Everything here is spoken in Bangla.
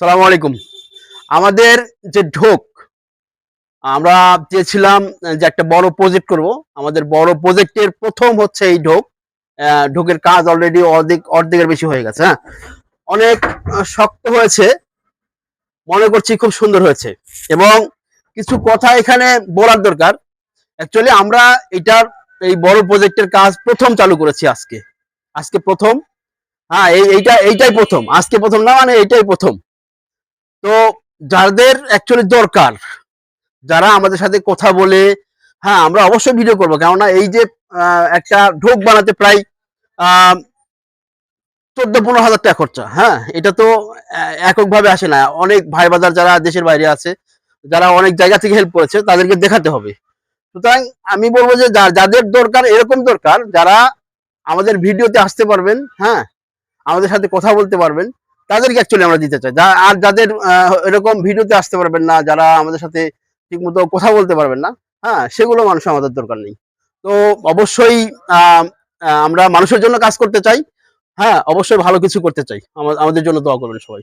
সালামু আলাইকুম। আমাদের যে ঢোক, আমরা চেয়েছিলাম যে একটা বড় প্রজেক্ট করব। আমাদের বড় প্রজেক্টের ১ম হচ্ছে এই ঢোক। ঢোকের কাজ অলরেডি অর্ধেকের বেশি হয়ে গেছে, হ্যাঁ? অনেক শক্ত হয়েছে। মনে করছি খুব সুন্দর হয়েছে। এবং কিছু কথা এখানে বলার দরকার। অ্যাকচুয়ালি আমরা এটার এই বড় প্রজেক্টের কাজ ১ম চালু করেছি আজকে। আজকে ১ম। হ্যাঁ, এইটাই ১ম। আজকে ১ম না, মানে এইটাই ১ম। তো যাদের অ্যাকচুয়ালি দরকার, যারা আমাদের সাথে কথা বলে, হ্যাঁ আমরা অবশ্যই ভিডিও করবো, কেননা এই যে একটা ঢোক বানাতে প্রায় ১৪-১৫ হাজার টাকা খরচা। হ্যাঁ, এটা তো এককভাবে আসে না। অনেক ভাই বাজার যারা দেশের বাইরে আছে, যারা অনেক জায়গা থেকে হেল্প করেছে, তাদেরকে দেখাতে হবে। সুতরাং আমি বলবো যে যাদের দরকার, এরকম দরকার যারা আমাদের ভিডিওতে আসতে পারবেন, হ্যাঁ, আমাদের সাথে কথা বলতে পারবেন, তাদেরকে অ্যাকচুয়ালি আমরা দিতে চাই। আর যাদের এরকম ভিডিওতে আসতে পারবেন না, যারা আমাদের সাথে ঠিক মতো কথা বলতে পারবেন না, হ্যাঁ, সেগুলো মানুষ আমাদের দরকার নেই। তো অবশ্যই আমরা মানুষের জন্য কাজ করতে চাই। হ্যাঁ, অবশ্যই ভালো কিছু করতে চাই। আমাদের জন্য দোয়া করবেন সবাই।